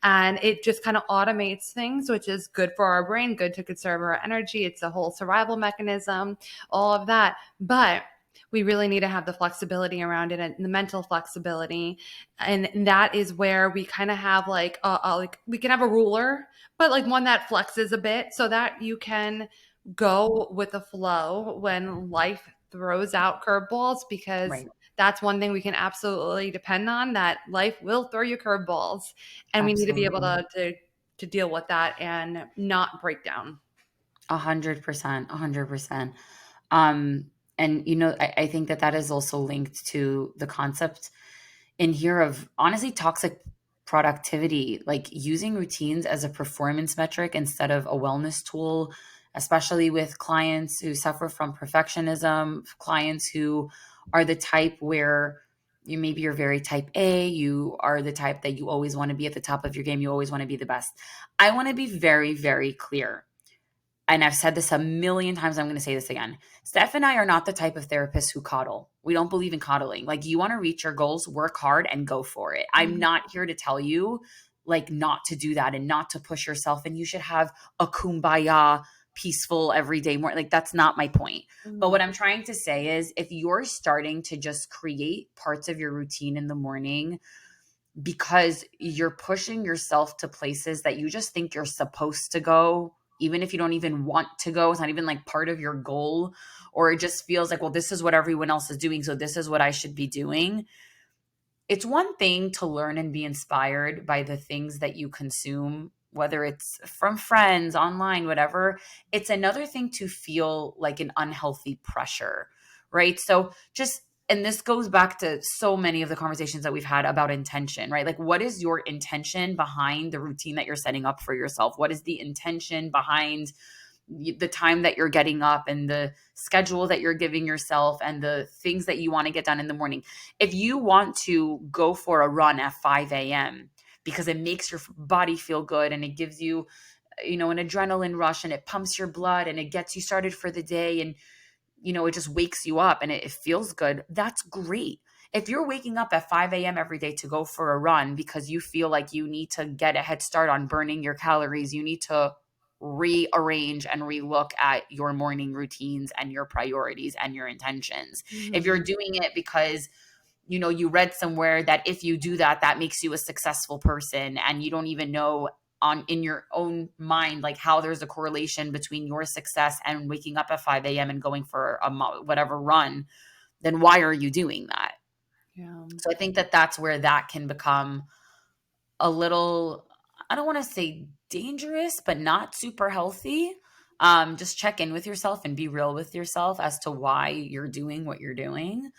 And it just kind of automates things, which is good for our brain, good to conserve our energy. It's a whole survival mechanism, all of that. But we really need to have the flexibility around it and the mental flexibility. And that is where we kind of have like we can have a ruler, but like one that flexes a bit so that you can go with the flow when life throws out curveballs, because Right. that's one thing we can absolutely depend on, that life will throw you curveballs, and we need to be able Absolutely. to deal with that and not break down. 100%. 100%. Um, and I think that that is also linked to the concept in here of honestly toxic productivity, like using routines as a performance metric instead of a wellness tool, especially with clients who suffer from perfectionism, clients who are the type where you're very type A, you are the type that you always want to be at the top of your game, you always want to be the best. I want to be very, very clear, and I've said this a million times, I'm going to say this again. Steph and I are not the type of therapists who coddle. We don't believe in coddling. Like, you want to reach your goals, work hard and go for it. I'm not here to tell you like not to do that and not to push yourself and you should have a kumbaya peaceful everyday morning. Like, that's not my point. But Mhm. what I'm trying to say is if you're starting to just create parts of your routine in the morning because you're pushing yourself to places that you just think you're supposed to go, even if you don't even want to go. It's not even like part of your goal, or it just feels like, well, this is what everyone else is doing, so this is what I should be doing. It's one thing to learn and be inspired by the things that you consume, whether it's from friends, online, whatever. It's another thing to feel like an unhealthy pressure, right? So just, and this goes back to so many of the conversations that we've had about intention, right? Like, what is your intention behind the routine that you're setting up for yourself? What is the intention behind the time that you're getting up and the schedule that you're giving yourself and the things that you want to get done in the morning? If you want to go for a run at 5 a.m. because it makes your body feel good and it gives you, an adrenaline rush and it pumps your blood and it gets you started for the day, and, it just wakes you up and it feels good, that's great. If you're waking up at 5 a.m. every day to go for a run because you feel like you need to get a head start on burning your calories, you need to rearrange and relook at your morning routines and your priorities and your intentions. If you're Mhm. doing it because you read somewhere that if you do that, that makes you a successful person, and you don't even know on in your own mind like how there's a correlation between your success and waking up at 5 a.m. and going for whatever run, then why are you doing that? Yeah. So I think that that's where that can become a little, I don't want to say dangerous, but not super healthy. Just check in with yourself and be real with yourself as to why you're doing what you're doing.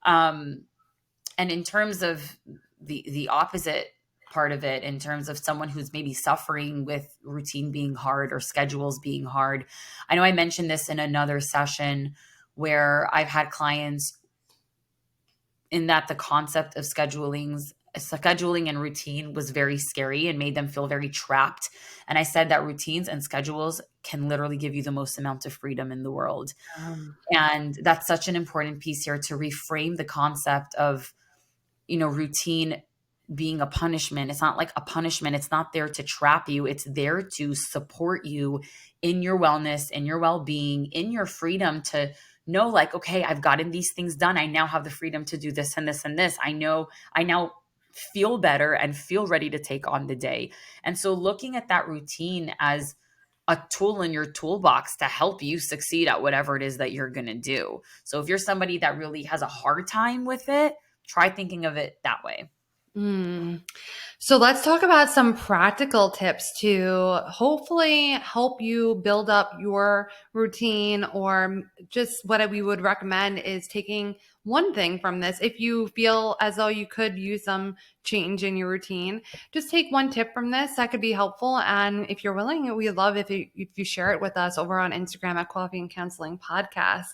Um, and in terms of the opposite part of it, in terms of someone who's maybe suffering with routine being hard or schedules being hard, I know I mentioned this in another session where I've had clients in that the concept of scheduling and routine was very scary and made them feel very trapped. And I said that routines and schedules can literally give you the most amount of freedom in the world. Um, And that's such an important piece here to reframe the concept of, routine being a punishment. It's not like a punishment. It's not there to trap you. It's there to support you in your wellness, in your well-being, in your freedom to know, like, okay, I've gotten these things done. I now have the freedom to do this and this and this. I now feel better and feel ready to take on the day. And so looking at that routine as a tool in your toolbox to help you succeed at whatever it is that you're going to do. So if you're somebody that really has a hard time with it, try thinking of it that way. Mm. So let's talk about some practical tips to hopefully help you build up your routine, or just what we would recommend is taking one thing from this. If you feel as though you could use some change in your routine, just take one tip from this that could be helpful. And if you're willing, we love if you share it with us over on Instagram at Coffee and Counseling Podcast.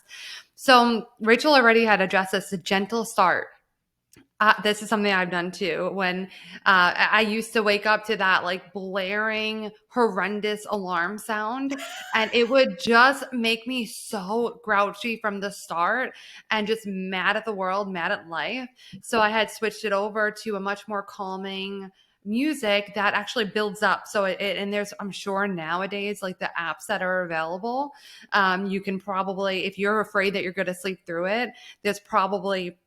So Rachel already had addressed this, a gentle start. This is something I've done too. When I used to wake up to that like blaring, horrendous alarm sound, and it would just make me so grouchy from the start and just mad at the world, mad at life. So I had switched it over to a much more calming music that actually builds up. So and there's, I'm sure nowadays, like the apps that are available, you can probably, if you're afraid that you're going to sleep through it, there's probably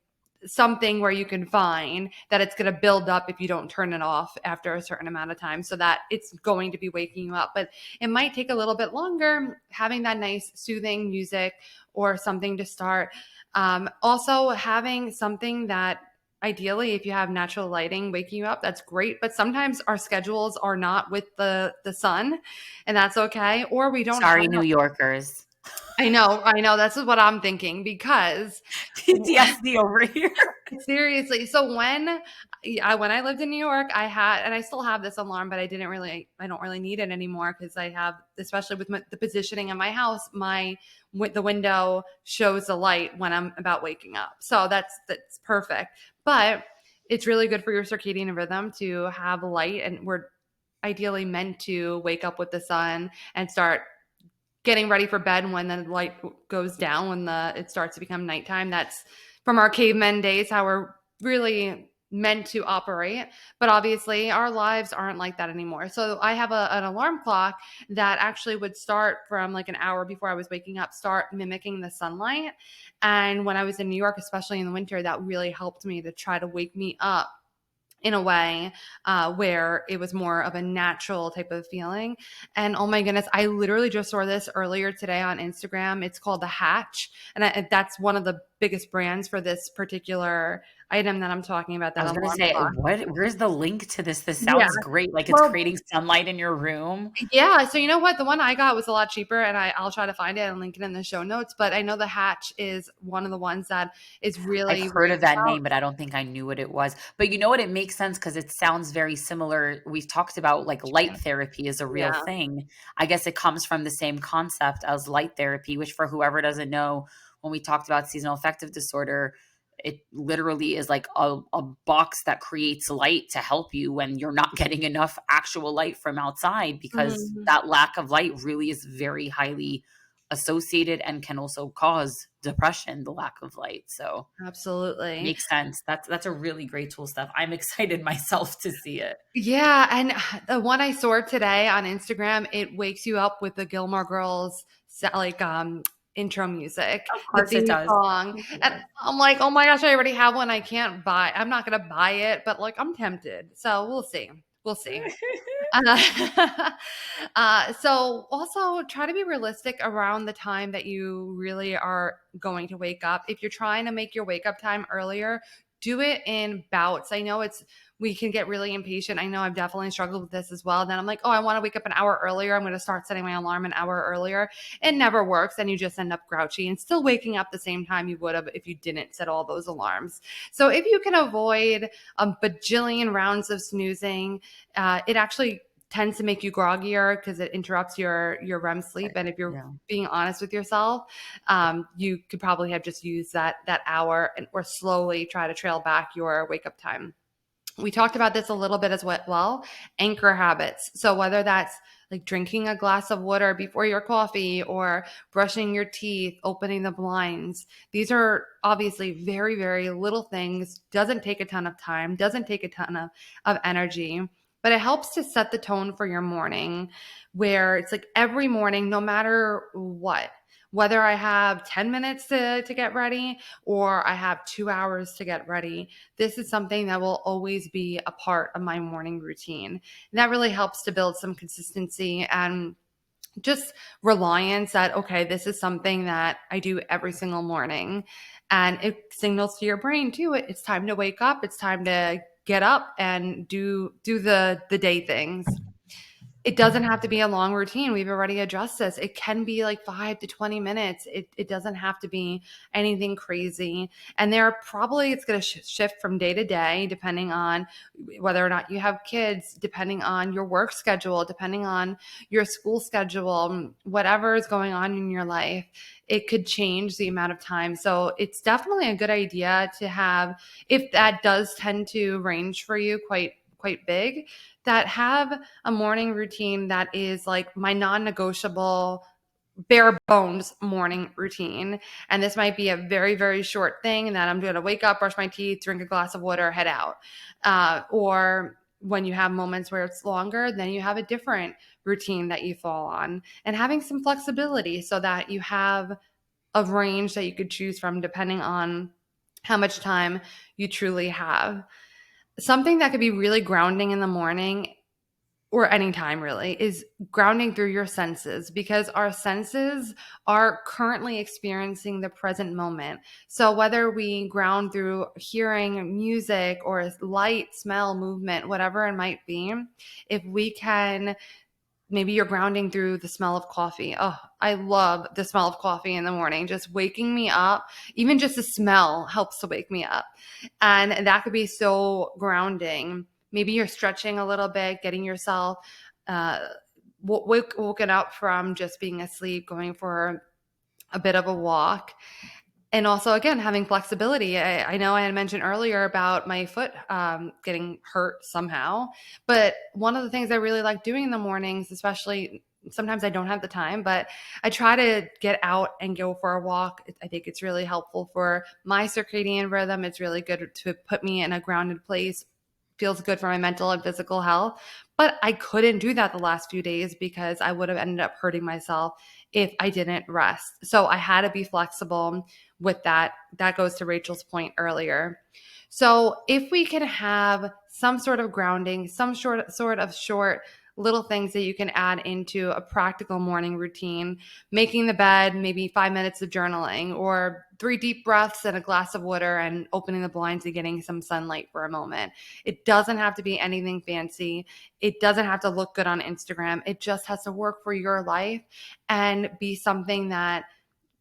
something where you can find that it's going to build up if you don't turn it off after a certain amount of time, so that it's going to be waking you up. But it might take a little bit longer, having that nice soothing music or something to start. Also having something that, ideally, if you have natural lighting waking you up, that's great. But sometimes our schedules are not with the sun, and that's okay. Or we don't have, Sorry, New Yorkers. I know, that's what I'm thinking, because PTSD over here. seriously. So when I lived in New York, I had, and I still have this alarm, but I don't really need it anymore, because I have, especially with the positioning of my house, the window shows the light when I'm about waking up. So that's perfect. But it's really good for your circadian rhythm to have light, and we're ideally meant to wake up with the sun and start getting ready for bed when the light goes down, when it starts to become nighttime. That's from our cavemen days, how we're really meant to operate. But obviously our lives aren't like that anymore. So I have an alarm clock that actually would start from like an hour before I was waking up, start mimicking the sunlight. And when I was in New York, especially in the winter, that really helped me to try to wake me up in a way where it was more of a natural type of feeling. And oh my goodness, I literally just saw this earlier today on Instagram. It's called the Hatch. And that's one of the biggest brands for this particular item that I'm talking about, I that was going to alarm say, clock. where's the link to this? This Yeah. sounds great. Like it's Well, creating sunlight in your room. yeah. So you know what? The one I got was a lot cheaper, and I'll try to find it and link it in the show notes. But I know the Hatch is one of the ones that is I've really heard of raved that about. name, but I don't think I knew what it was. But you know what? It makes sense because it sounds very similar. We've talked about like light therapy is a real Yeah. thing. I guess it comes from the same concept as light therapy, which for whoever doesn't know, when we talked about seasonal affective disorder, it literally is like a box that creates light to help you when you're not getting enough actual light from outside, because Mhm. that lack of light really is very highly associated and can also cause depression, the lack of light. So Absolutely. makes sense. That's a really great tool, stuff. I'm excited myself to see it. Yeah, and the one I saw today on Instagram, it wakes you up with the Gilmore Girls like intro music, Of the course it theme does. song. Of And course. I'm like, "Oh my gosh, I already have one. I'm not going to buy it, but like I'm tempted." So we'll see. We'll see. Uh, so also try to be realistic around the time that you really are going to wake up. If you're trying to make your wake up time earlier, do it in bouts. I know we can get really impatient. I know I've definitely struggled with this as well. Then I'm like, oh, I want to wake up an hour earlier. I'm going to start setting my alarm an hour earlier. It never works. And you just end up grouchy and still waking up the same time you would have if you didn't set all those alarms. So if you can avoid a bajillion rounds of snoozing, it actually tends to make you groggier because it interrupts your REM sleep. And if you're Yeah. being honest with yourself, you could probably have just used that hour or slowly try to trail back your wake up time. We talked about this a little bit as well. Anchor habits. So whether that's like drinking a glass of water before your coffee or brushing your teeth, opening the blinds. These are obviously very, very little things. Doesn't take a ton of time, doesn't take a ton of energy. but it helps to set the tone for your morning, where it's like every morning, no matter what, whether I have 10 minutes to get ready or I have 2 hours to get ready, this is something that will always be a part of my morning routine. And that really helps to build some consistency and just reliance that, okay, this is something that I do every single morning. And it signals to your brain too, it's time to wake up. It's time to get up and do the day things. It doesn't have to be a long routine. We've already addressed this. It can be like 5 to 20 minutes. It doesn't have to be anything crazy. And it's going to shift from day to day, depending on whether or not you have kids, depending on your work schedule, depending on your school schedule, whatever is going on in your life. It could change the amount of time. So it's definitely a good idea to have, if that does tend to range for you quite big, that have a morning routine that is like my non-negotiable, bare bones morning routine. And this might be a very, very short thing that I'm going to wake up, brush my teeth, drink a glass of water, head out. Or when you have moments where it's longer, then you have a different routine that you fall on, and having some flexibility so that you have a range that you could choose from depending on how much time you truly have. Something that could be really grounding in the morning, or anytime really, is grounding through your senses, because our senses are currently experiencing the present moment. So whether we ground through hearing music or light, smell, movement, whatever it might be, if we can, maybe you're grounding through the smell of coffee. Oh, I love the smell of coffee in the morning, just waking me up. Even just the smell helps to wake me up. And that could be so grounding. Maybe you're stretching a little bit, getting yourself woken up from just being asleep, going for a bit of a walk. And also, again, having flexibility. I know I had mentioned earlier about my foot getting hurt somehow, but one of the things I really like doing in the mornings, especially sometimes I don't have the time, but I try to get out and go for a walk. I think it's really helpful for my circadian rhythm. It's really good to put me in a grounded place. Feels good for my mental and physical health. But I couldn't do that the last few days because I would have ended up hurting myself if I didn't rest. So I had to be flexible with that. That goes to Rachel's point earlier. So if we can have some sort of grounding, some sort of short little things that you can add into a practical morning routine, making the bed, maybe 5 minutes of journaling, or 3 deep breaths and a glass of water and opening the blinds and getting some sunlight for a moment. It doesn't have to be anything fancy. It doesn't have to look good on Instagram. It just has to work for your life and be something that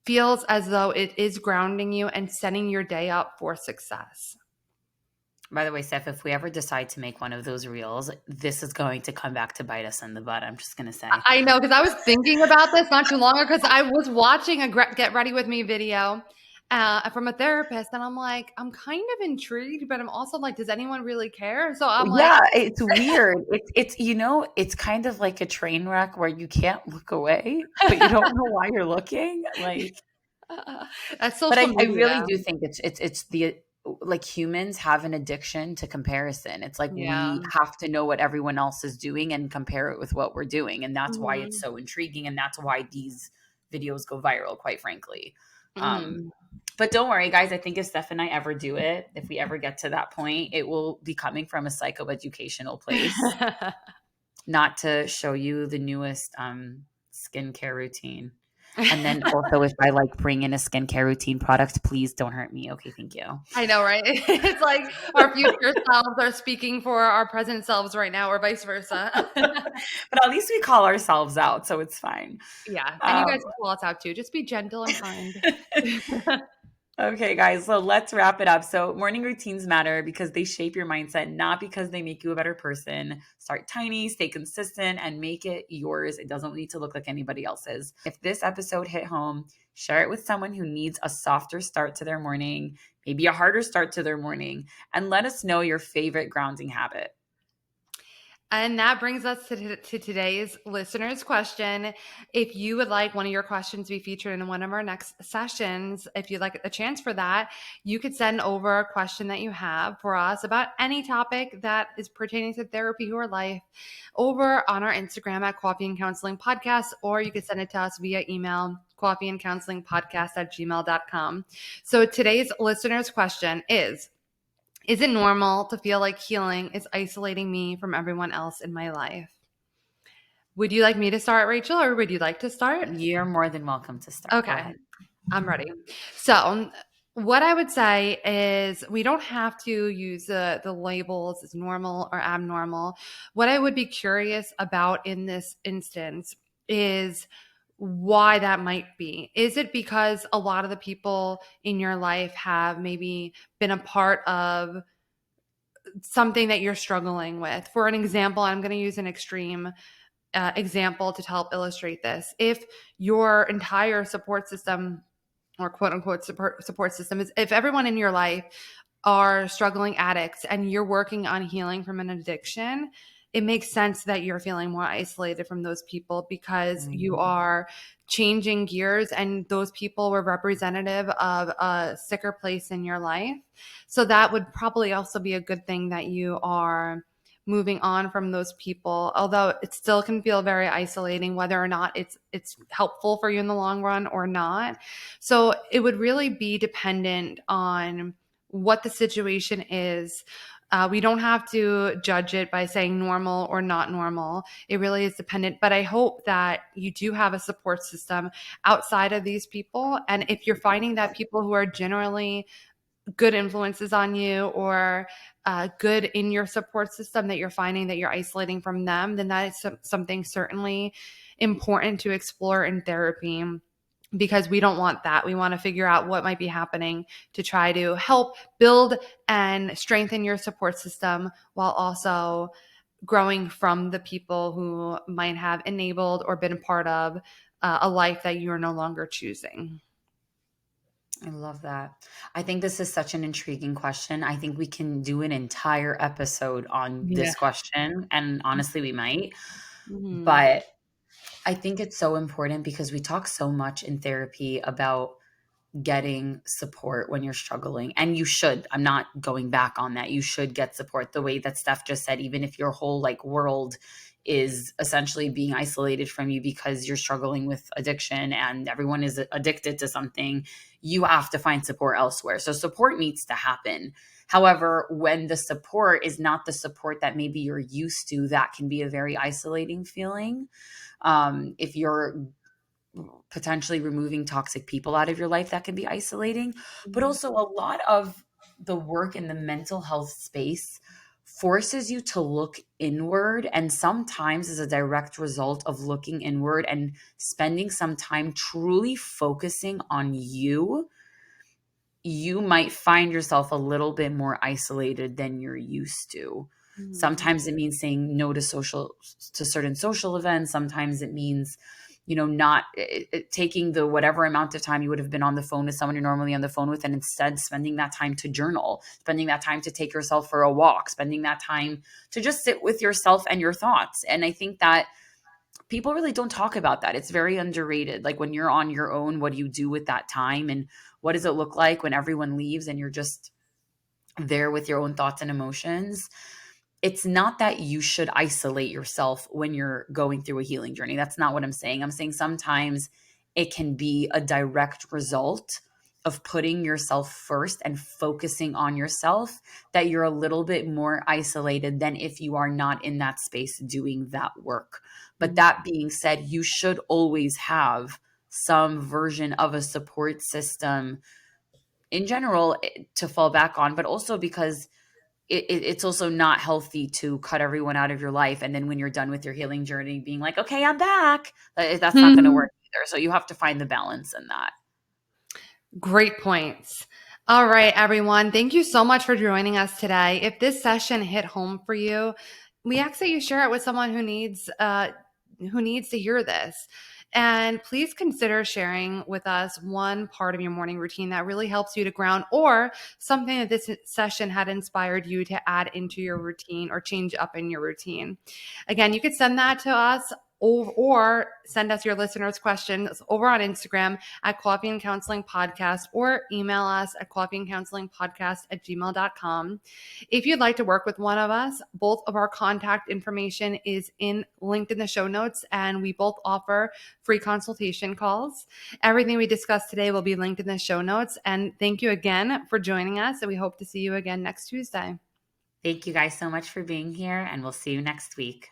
feels as though it is grounding you and setting your day up for success. By the way, Steph, if we ever decide to make one of those reels, this is going to come back to bite us in the butt. I'm just going to say. I know, because I was thinking about this not too long ago, because I was watching a Get Ready With Me video from a therapist, and I'm like, I'm kind of intrigued, but I'm also like, does anyone really care? So I'm like, Yeah, it's weird. It's kind of like a train wreck where you can't look away, but you don't know why you're looking. Like, that's but social I really media. do think it's the like humans have an addiction to comparison. It's like Yeah. we have to know what everyone else is doing and compare it with what we're doing. And that's why it's Hmm. so intriguing. And that's why these videos go viral, quite frankly. Hmm. But don't worry, guys. I think if Steph and I ever do it, if we ever get to that point, it will be coming from a psychoeducational place, not to show you the newest skincare routine. And then also, if I like bring in a skincare routine product, please don't hurt me. Okay, thank you. I know, right? It's like our future selves are speaking for our present selves right now, or vice versa. But at least we call ourselves out, so it's fine. Yeah. And you Um, guys can call us out too. Just be gentle and kind. Okay, guys, so let's wrap it up. So, morning routines matter because they shape your mindset, not because they make you a better person. Start tiny, stay consistent, and make it yours. It doesn't need to look like anybody else's. If this episode hit home, share it with someone who needs a softer start to their morning, maybe a harder start to their morning, and let us know your favorite grounding habit. And that brings us to today's listener's question. If you would like one of your questions to be featured in one of our next sessions, if you'd like a chance for that, you could send over a question that you have for us about any topic that is pertaining to therapy or life over on our Instagram at Coffee and Counseling Podcast, or you could send it to us via email, coffeeandcounselingpodcast@gmail.com. So today's listener's question is it normal to feel like healing is isolating me from everyone else in my life? Would you like me to start, Rachel, or would you like to start? You're more than welcome to start. Go Okay, ahead. I'm ready. So, what I would say is we don't have to use the labels as normal or abnormal. What I would be curious about in this instance is why that might be. Is it because a lot of the people in your life have maybe been a part of something that you're struggling with? For an example, I'm going to use an extreme example to help illustrate this. If your entire support system or quote unquote support system is, if everyone in your life are struggling addicts and you're working on healing from an addiction, it makes sense that you're feeling more isolated from those people because you Mhm. are changing gears and those people were representative of a sicker place in your life. So that would probably also be a good thing that you are moving on from those people, although it still can feel very isolating whether or not it's helpful for you in the long run or not. So it would really be dependent on what the situation is. We don't have to judge it by saying normal or not normal. It really is dependent. But I hope that you do have a support system outside of these people. And if you're finding that people who are generally good influences on you or good in your support system, that you're finding that you're isolating from them, then that is something certainly important to explore in therapy, because we don't want that. We want to figure out what might be happening to try to help build and strengthen your support system while also growing from the people who might have enabled or been a part of a life that you are no longer choosing. I love that. I think this is such an intriguing question. I think we can do an entire episode on Yeah. this question, and honestly, we might. Mhm. But I think it's so important because we talk so much in therapy about getting support when you're struggling. And you should. I'm not going back on that. You should get support the way that Steph just said, even if your whole like world is essentially being isolated from you because you're struggling with addiction and everyone is addicted to something, you have to find support elsewhere. So support needs to happen. However, when the support is not the support that maybe you're used to, that can be a very isolating feeling. If you're potentially removing toxic people out of your life, that can be isolating. But Mhm. also, a lot of the work in the mental health space forces you to look inward. And sometimes, as a direct result of looking inward and spending some time truly focusing on you, you might find yourself a little bit more isolated than you're used to. Mhm. Sometimes it means saying no to certain social events. Sometimes it means, not taking the whatever amount of time you would have been on the phone with someone you're normally on the phone with, and instead spending that time to journal, spending that time to take yourself for a walk, spending that time to just sit with yourself and your thoughts. And I think that people really don't talk about that. It's very underrated. Like when you're on your own, what do you do with that time? And what does it look like when everyone leaves and you're just there with your own thoughts and emotions? It's not that you should isolate yourself when you're going through a healing journey. That's not what I'm saying. I'm saying sometimes it can be a direct result of putting yourself first and focusing on yourself, that you're a little bit more isolated than if you are not in that space doing that work. But Mhm. that being said, you should always have some version of a support system in general to fall back on, but also because it's also not healthy to cut everyone out of your life. And then when you're done with your healing journey, being like, okay, I'm back. That's not going to work either. So you have to find the balance in that. Great points. All right, everyone. Thank you so much for joining us today. If this session hit home for you, we ask that you share it with someone who needs to hear this. And please consider sharing with us one part of your morning routine that really helps you to ground, or something that this session had inspired you to add into your routine or change up in your routine. Again, you could send that to us or send us your listeners' questions over on Instagram at Coffee and Counseling Podcast, or email us at coffeeandcounselingpodcast@gmail.com. If you'd like to work with one of us, both of our contact information is linked in the show notes, and we both offer free consultation calls. Everything we discussed today will be linked in the show notes. And thank you again for joining us, and we hope to see you again next Tuesday. Thank you guys so much for being here, and we'll see you next week.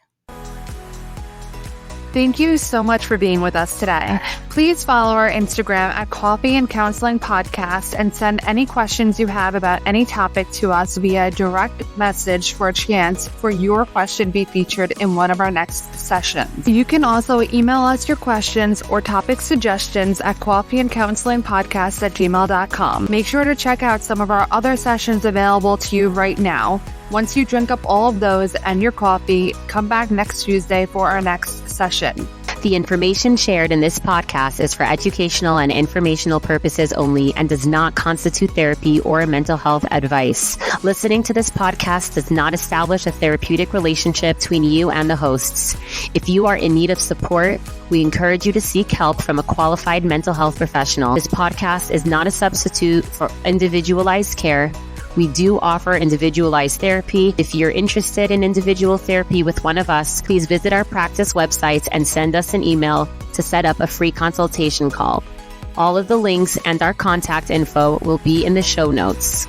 Thank you so much for being with us today. Please follow our Instagram at Coffee and Counseling Podcast and send any questions you have about any topic to us via direct message for a chance for your question to be featured in one of our next sessions. You can also email us your questions or topic suggestions at coffeeandcounselingpodcast@gmail.com. Make sure to check out some of our other sessions available to you right now. Once you drink up all of those and your coffee, come back next Tuesday for our next session. The information shared in this podcast is for educational and informational purposes only and does not constitute therapy or mental health advice. Listening to this podcast does not establish a therapeutic relationship between you and the hosts. If you are in need of support, we encourage you to seek help from a qualified mental health professional. This podcast is not a substitute for individualized care. We do offer individualized therapy. If you're interested in individual therapy with one of us, please visit our practice website and send us an email to set up a free consultation call. All of the links and our contact info will be in the show notes.